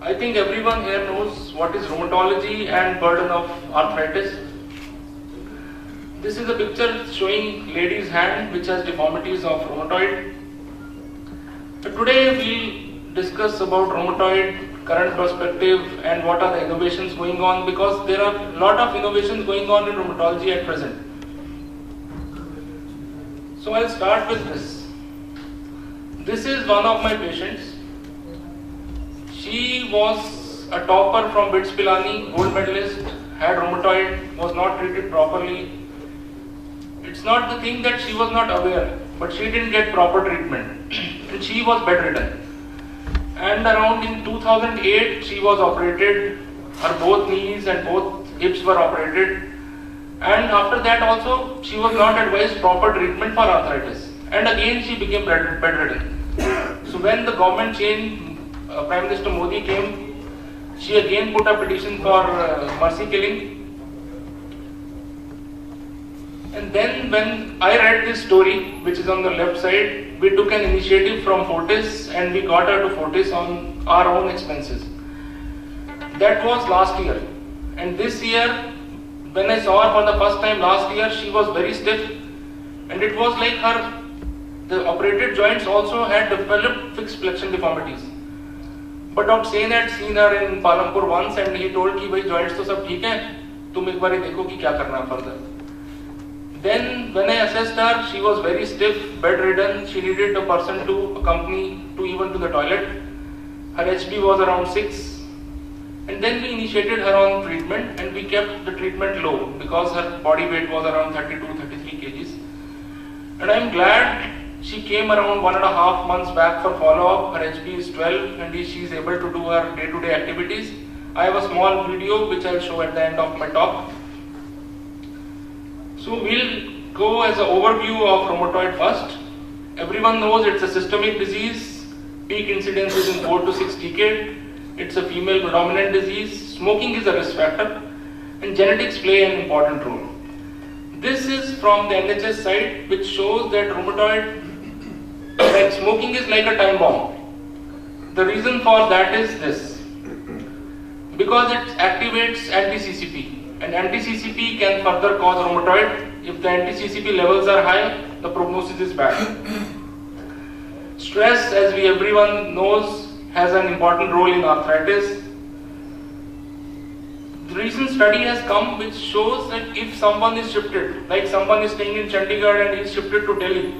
I think everyone here knows what is rheumatology and burden of arthritis. This is a picture showing lady's hand which has deformities of rheumatoid. Today we'll discuss about rheumatoid, current perspective, and what are the innovations going on, because there are a lot of innovations going on in rheumatology at present. So I'll start with this. This is one of my patients. She was a topper from BITS Pilani, gold medalist, had rheumatoid, was not treated properly. It's not the thing that she was not aware, but she didn't get proper treatment and she was bedridden. And around in 2008 she was operated, her both knees and both hips were operated, and after that also she was not advised proper treatment for arthritis, and again she became bedridden. So when the government changed, Prime Minister Modi came, she again put a petition for mercy killing. And then when I read this story, which is on the left side, we took an initiative from Fortis and we got her to Fortis on our own expenses. That was last year. And this year, when I saw her for the first time last year, she was very stiff, and it was like the operated joints also had developed fixed flexion deformities. But Dr. Sen had seen her in Palampur once and he told कि भाई joints तो सब ठीक हैं, तुम एक बार देखो कि क्या करना further. Then when I assessed her, she was very stiff, bedridden. She needed a person to accompany to even to the toilet. Her HB was around 6. And then we initiated her on treatment and we kept the treatment low because her body weight was around 32-33 kgs. And I am glad she came around 1.5 months back for follow-up. Her HB is 12 and she is able to do her day-to-day activities. I have a small video which I will show at the end of my talk. So we'll go as an overview of rheumatoid first. Everyone knows it's a systemic disease. Peak incidence is in 4 to 6 decade. It's a female predominant disease. Smoking is a risk factor and genetics play an important role. This is from the NHS side, which shows that rheumatoid, that smoking is like a time bomb. The reason for that is this. Because it activates anti-CCP. And anti-CCP can further cause rheumatoid. If the anti-CCP levels are high, the prognosis is bad. Stress, as everyone knows, has an important role in arthritis. The recent study has come which shows that if someone is shifted, like someone is staying in Chandigarh and he is shifted to Delhi,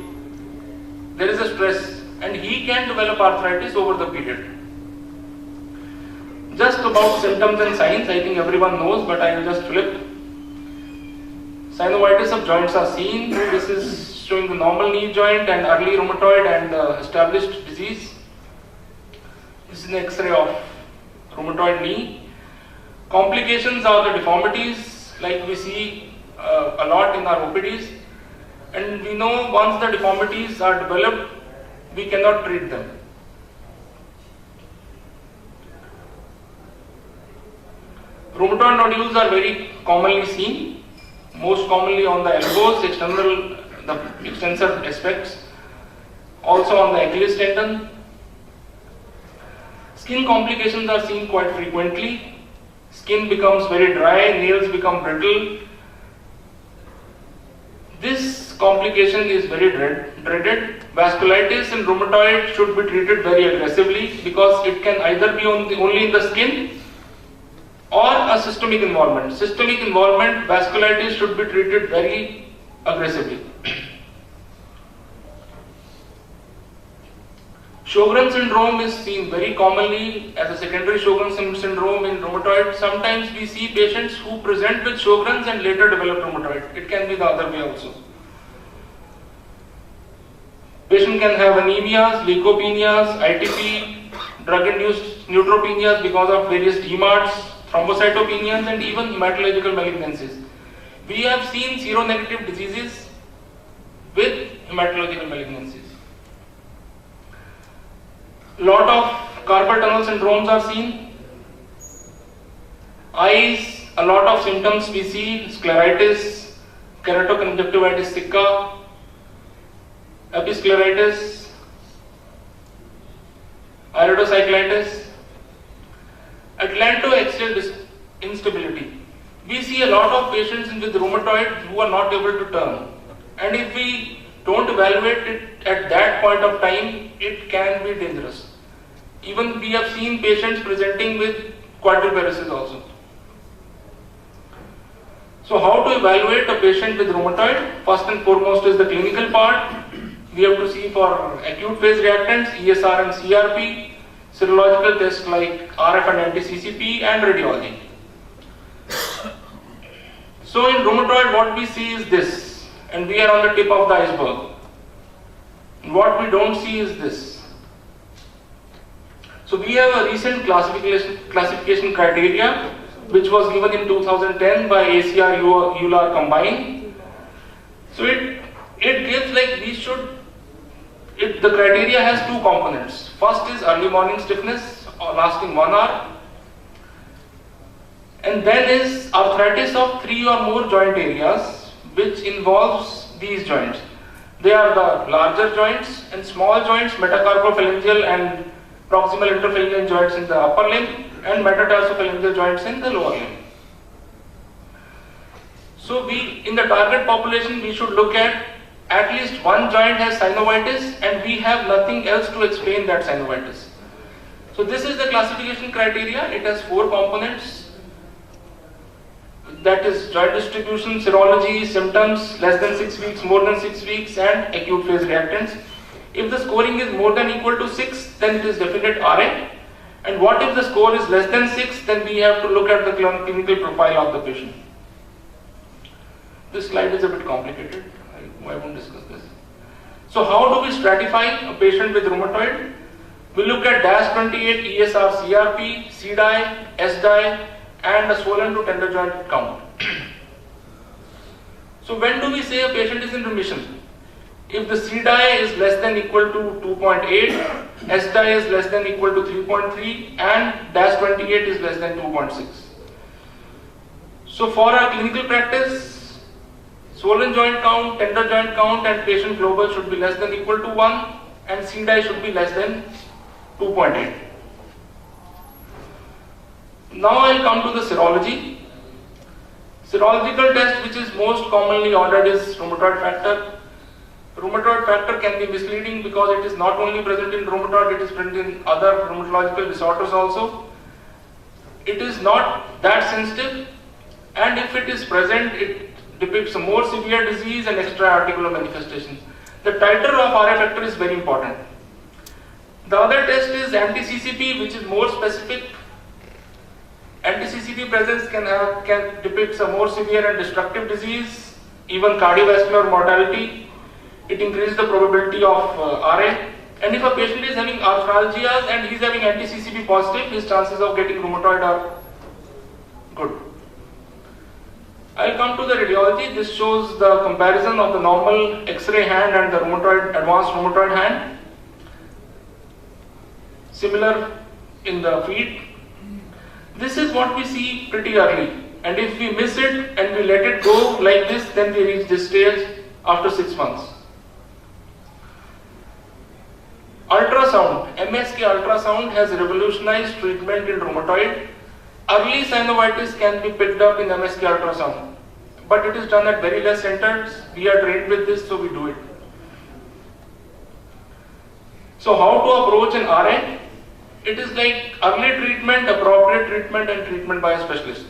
there is a stress and he can develop arthritis over the period. Just about symptoms and signs, I think everyone knows, but I will just flip. Synovitis of joints are seen. This is showing the normal knee joint and early rheumatoid and established disease. This is an X-ray of rheumatoid knee. Complications are the deformities, like we see a lot in our OPDs. And we know once the deformities are developed, we cannot treat them. Rheumatoid nodules are very commonly seen, most commonly on the elbows, the extensor aspects, also on the Achilles tendon. Skin complications are seen quite frequently. Skin becomes very dry, nails become brittle. This complication is very dreaded. Vasculitis in rheumatoid should be treated very aggressively because it can either be only in the skin or a systemic involvement. Systemic involvement, vasculitis should be treated very aggressively. Sjogren syndrome is seen very commonly as a secondary Sjogren syndrome in rheumatoid. Sometimes we see patients who present with Sjogren's and later develop rheumatoid. It can be the other way also. Patient can have anemias, leukopenias, ITP, drug-induced neutropenias because of various DMARDs, thrombocytopenias, and even hematological malignancies. We have seen seronegative diseases with hematological malignancies. Lot of carpal tunnel syndromes are seen. Eyes, a lot of symptoms we see: scleritis, keratoconjunctivitis sicca, episcleritis, iridocyclitis. instability. We see a lot of patients with rheumatoid who are not able to turn. And if we don't evaluate it at that point of time, it can be dangerous. Even we have seen patients presenting with quadriparesis also. So how to evaluate a patient with rheumatoid? First and foremost is the clinical part. We have to see for acute phase reactants, ESR and CRP, serological tests like RF and anti-CCP, and radiology. So in rheumatoid what we see is this, and we are on the tip of the iceberg. What we don't see is this. So we have a recent classification criteria which was given in 2010 by ACR EULAR combined. So it gives like the criteria has two components. First is early morning stiffness lasting 1 hour, and then is arthritis of 3 or more joint areas which involves these joints. They are the larger joints and small joints, metacarpophalangeal and proximal interphalangeal joints in the upper limb and metatarsophalangeal joints in the lower limb. So in the target population we should look at least one joint has synovitis and we have nothing else to explain that synovitis. So this is the classification criteria. It has 4 components. That is joint distribution, serology, symptoms, less than 6 weeks, more than 6 weeks, and acute phase reactants. If the scoring is more than equal to 6, then it is definite RA. And what if the score is less than 6, then we have to look at the clinical profile of the patient. This slide is a bit complicated. I won't discuss this. So how do we stratify a patient with rheumatoid? We look at DAS28, ESR, CRP, CDI, SDI, and a swollen to tender joint count. So when do we say a patient is in remission? If the CDI is less than equal to 2.8, SDI is less than equal to 3.3, and DAS28 is less than 2.6. So for our clinical practice, swollen joint count, tender joint count, and patient global should be less than equal to 1, and CDI should be less than 2.8. Now I'll come to the serology. Serological test which is most commonly ordered is rheumatoid factor. Rheumatoid factor can be misleading because it is not only present in rheumatoid, it is present in other rheumatological disorders also. It is not that sensitive, and if it is present, it depicts a more severe disease and extra-articular manifestations. The titer of RA factor is very important. The other test is anti-CCP, which is more specific. Anti-CCP presence can depict a more severe and destructive disease, even cardiovascular mortality. It increases the probability of RA. And if a patient is having arthralgias and he is having anti-CCP positive, his chances of getting rheumatoid are good. I'll come to the radiology. This shows the comparison of the normal X-ray hand and the advanced rheumatoid hand. Similar in the feet. This is what we see pretty early, and if we miss it and we let it go like this, then we reach this stage after 6 months. Ultrasound, MSK ultrasound has revolutionized treatment in rheumatoid. Early synovitis can be picked up in MSK ultrasound, but it is done at very less centers. We are trained with this, so we do it. So how to approach an RA? It is like early treatment, appropriate treatment, and treatment by a specialist.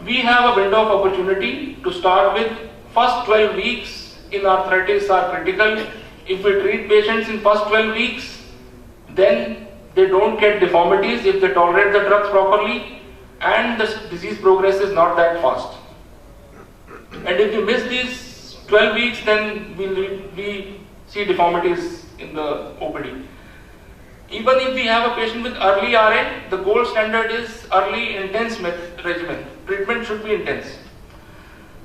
We have a window of opportunity to start with. First 12 weeks in arthritis are critical. If we treat patients in first 12 weeks, then they don't get deformities if they tolerate the drugs properly, and the disease progress is not that fast. And if we miss these 12 weeks, then we see deformities in the OPD. Even if we have a patient with early RA, the gold standard is early intense regimen. Treatment should be intense.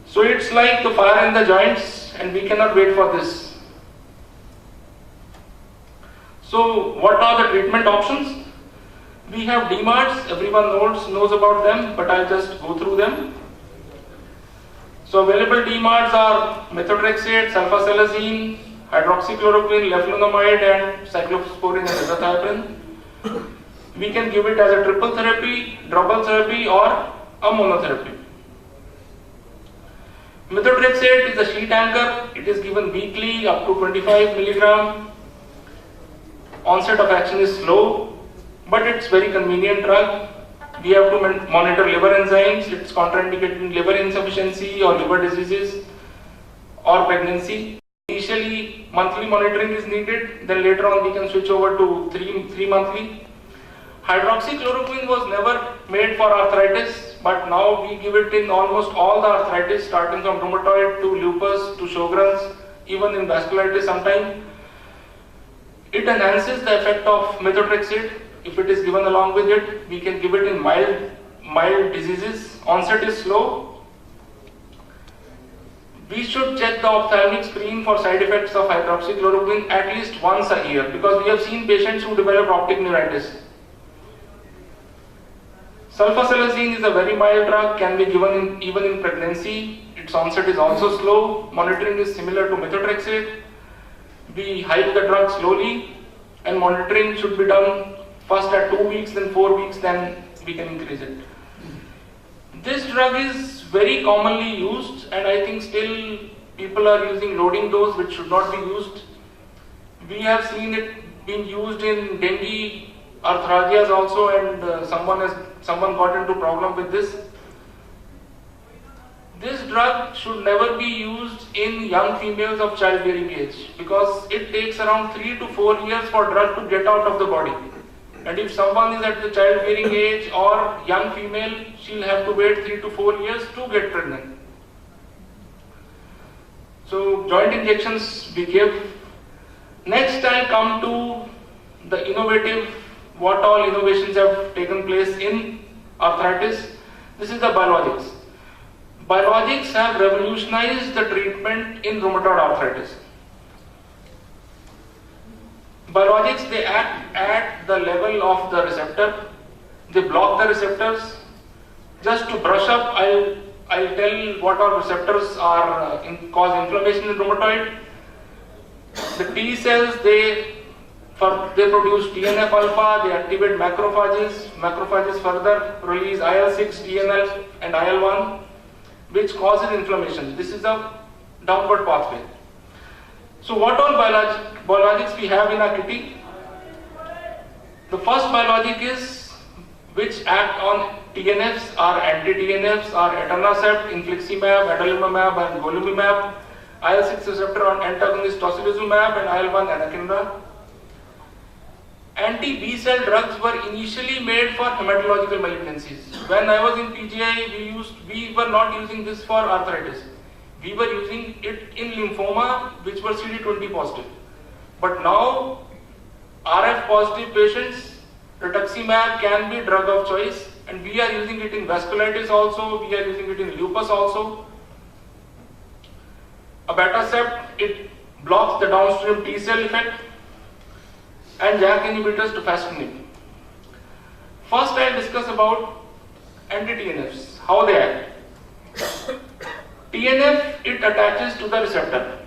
So it's like the fire in the joints, and we cannot wait for this. So what are the treatment options? We have DMARDs, everyone knows about them, but I'll just go through them. So available DMARDs are methotrexate, sulfasalazine, hydroxychloroquine, leflunomide, and cyclosporine and azathioprine. We can give it as a triple therapy, double therapy, or a monotherapy. Methotrexate is a sheet anchor. It is given weekly up to 25 milligram. Onset of action is slow, but it's very convenient drug. We have to monitor liver enzymes. It's contraindicated in liver insufficiency or liver diseases or pregnancy. Initially, monthly monitoring is needed. Then later on, we can switch over to three monthly. Hydroxychloroquine was never made for arthritis, but now we give it in almost all the arthritis, starting from rheumatoid to lupus to Sjogren's, even in vasculitis sometimes. It enhances the effect of methotrexate. If it is given along with it, we can give it in mild diseases. Onset is slow. We should check the ophthalmic screen for side effects of hydroxychloroquine at least once a year, because we have seen patients who develop optic neuritis. Sulfasalazine is a very mild drug, can be given even in pregnancy. Its onset is also slow. Monitoring is similar to methotrexate. We hike the drug slowly, and monitoring should be done first at 2 weeks, then 4 weeks, then we can increase it. This drug is very commonly used, and I think still people are using loading dose, which should not be used. We have seen it being used in dengue, arthralgias also, and someone got into problem with this. This drug should never be used in young females of childbearing age, because it takes around 3 to 4 years for drug to get out of the body. And if someone is at the childbearing age or young female, she'll have to wait 3 to 4 years to get pregnant. So joint injections we give. Next I'll come to the innovative, what all innovations have taken place in arthritis. This is the biologics. Biologics have revolutionized the treatment in rheumatoid arthritis. Biologics, they act at the level of the receptor. They block the receptors. Just to brush up, I'll tell what all receptors are cause inflammation in rheumatoid. The T cells, they produce TNF alpha, they activate macrophages. Macrophages further release IL-6, TNF and IL-1, which causes inflammation. This is a downward pathway. So what all biologics we have in our kitty? The first biologic is which act on TNFs, are anti-TNFs, are etanercept, infliximab, adalimumab and golimumab, IL-6 receptor on antagonist tocilizumab and IL-1 anakinra. Anti-B cell drugs were initially made for hematological malignancies. When I was in PGI, we were not using this for arthritis. We were using it in lymphoma, which were CD20 positive. But now, RF positive patients, rituximab can be drug of choice, and we are using it in vasculitis also, we are using it in lupus also. Abatacept, it blocks the downstream T cell effect, and JAK inhibitors tofacitinib. First I'll discuss about anti-TNFs, how they act. TNF, it attaches to the receptor,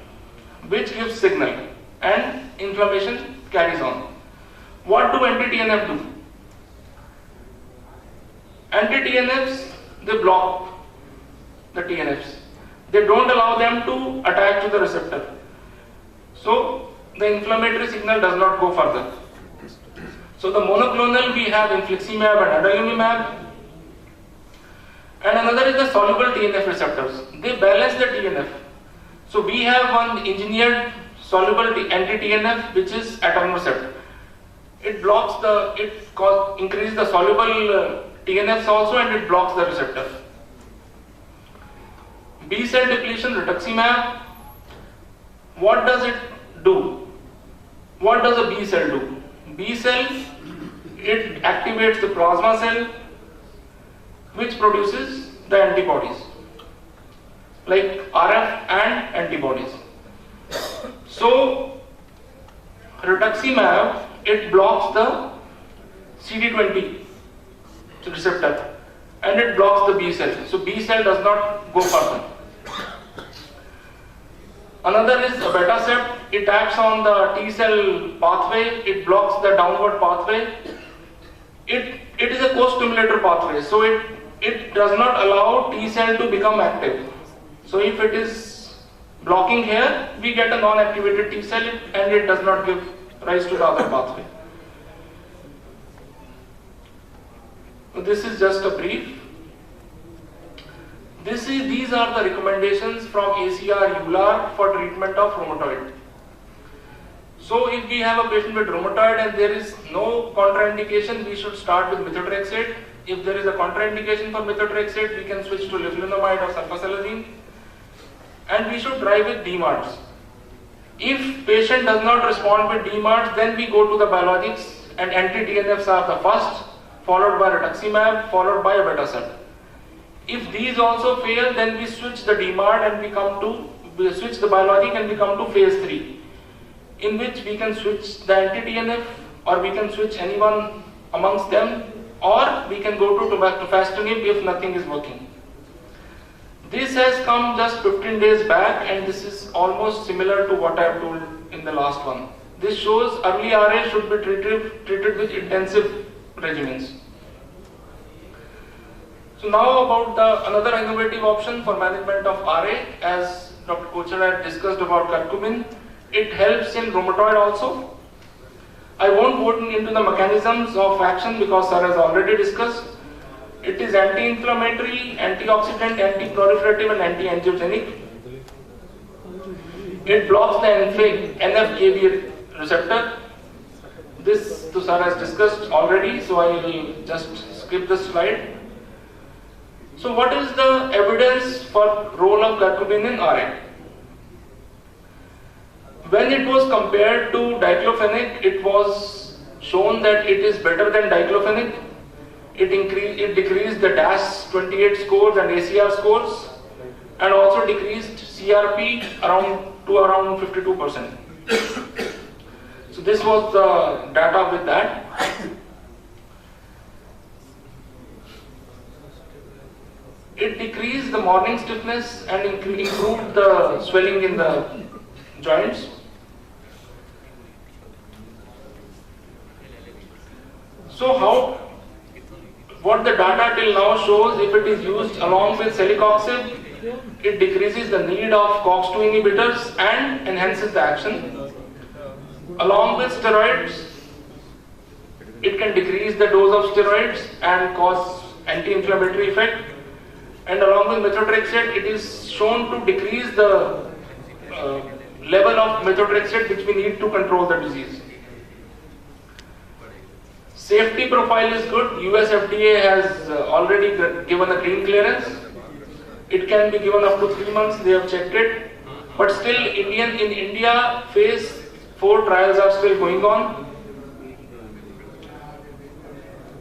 which gives signal, and inflammation carries on. What do anti-TNF do? Anti-TNFs, they block the TNFs. They don't allow them to attach to the receptor. So the inflammatory signal does not go further. So the monoclonal, we have infliximab and adalimumab. And another is the soluble TNF receptors. They balance the TNF. So we have one engineered soluble anti-TNF, which is etanercept. It blocks increases the soluble TNFs also, and it blocks the receptor. B cell depletion, rituximab. What does it do? What does a B cell do? B cell, it activates the plasma cell, which produces the antibodies, like RF and antibodies. So, rituximab, it blocks the CD20 receptor, and it blocks the B cell. So B cell does not go further. Another is abatacept. It acts on the T cell pathway. It blocks the downward pathway. it is a co-stimulator pathway, so it does not allow T cell to become active. So if it is blocking here, we get a non-activated T cell and it does not give rise to the other pathway. So this is just a brief. These are the recommendations from ACR/EULAR for treatment of rheumatoid. So if we have a patient with rheumatoid and there is no contraindication, we should start with methotrexate. If there is a contraindication for methotrexate, we can switch to leflunomide or sulfasalazine. And we should try with DMARDs. If patient does not respond with DMARDs, then we go to the biologics, and anti-TNFs are the first, followed by rituximab, followed by abatacept. If these also fail, then we switch the DMARD and we switch the biologic and we come to phase 3, in which we can switch the anti-TNF, or we can switch anyone amongst them, or we can go to tafasitamab if nothing is working. This has come just 15 days back, and this is almost similar to what I have told in the last one. This shows early RA should be treated with intensive regimens. So now about another innovative option for management of RA, as Dr. Kochhar had discussed about curcumin. It helps in rheumatoid also. I won't go into the mechanisms of action because sir has already discussed. It is anti-inflammatory, antioxidant, anti-proliferative and anti-angiogenic. It blocks the NF-κB receptor. This sir has discussed already, so I will just skip this slide. So what is the evidence for role of curcumin in RA? When it was compared to diclofenac, it was shown that it is better than diclofenac. It decreased the DAS28 scores and ACR scores, and also decreased CRP to around 52%. So this was the data with that. It decreased the morning stiffness and improved the swelling in the joints. So what the data till now shows, if it is used along with celecoxib, it decreases the need of COX-2 inhibitors and enhances the action. Along with steroids, it can decrease the dose of steroids and cause anti-inflammatory effect. And along with methotrexate, it is shown to decrease the level of methotrexate which we need to control the disease. Safety profile is good. US FDA has already given a green clearance. It can be given up to 3 months, they have checked it. But still in India, phase 4 trials are still going on.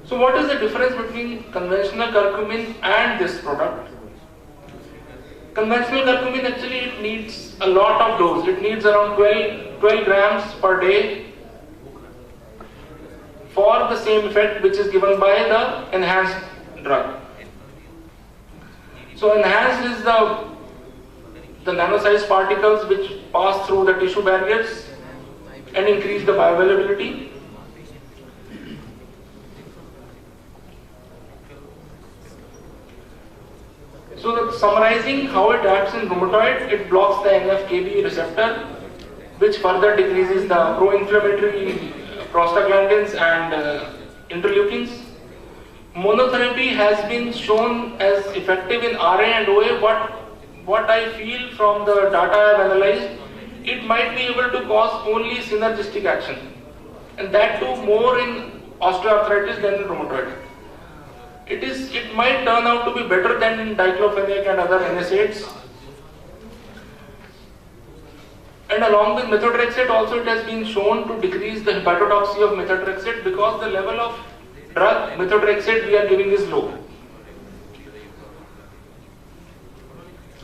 So what is the difference between conventional curcumin and this product? Conventional curcumin actually it needs a lot of dose. It needs around 12 grams per day for the same effect which is given by the enhanced drug. So enhanced is the nano-sized particles which pass through the tissue barriers and increase the bioavailability. So summarizing how it acts in rheumatoid, it blocks the NF-κB receptor, which further decreases the pro-inflammatory prostaglandins and interleukins. Monotherapy has been shown as effective in RA and OA. What I feel from the data I have analyzed, it might be able to cause only synergistic action, and that too more in osteoarthritis than in rheumatoid. It might turn out to be better than in diclofenac and other NSAIDs. And along with methotrexate also it has been shown to decrease the hepatotoxicity of methotrexate because the level of drug methotrexate we are giving is low.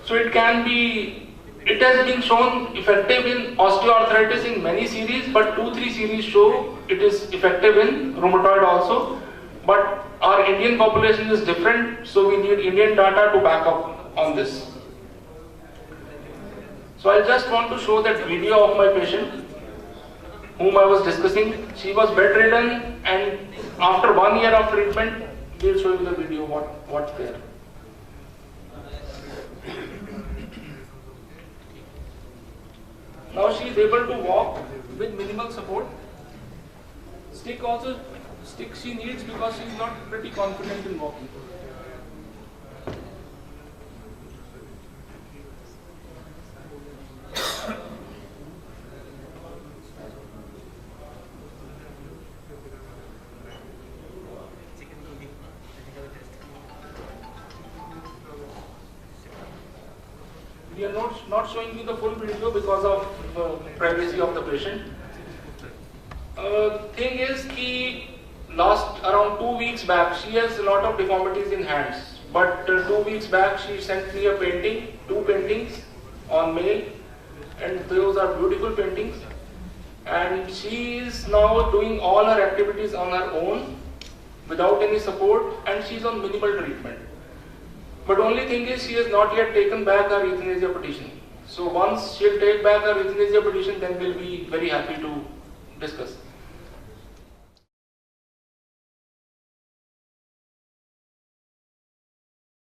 So it has been shown effective in osteoarthritis in many series, but 2-3 series show it is effective in rheumatoid also. But our Indian population is different, so we need Indian data to back up on this. So I just want to show that video of my patient whom I was discussing, she was bedridden, and after 1 year of treatment, we'll show you the video what's there. Now she is able to walk with minimal support. Stick she needs because she is not pretty confident in walking. We are not showing you the full video because of privacy of the patient. Thing is, last around 2 weeks back, she has a lot of deformities in hands. But 2 weeks back, she sent me a painting, 2 paintings on mail, and those are beautiful paintings. And she is now doing all her activities on her own, without any support, and she is on minimal treatment. But only thing is, she has not yet taken back her euthanasia petition. So once she'll take back her euthanasia petition, then we'll be very happy to discuss.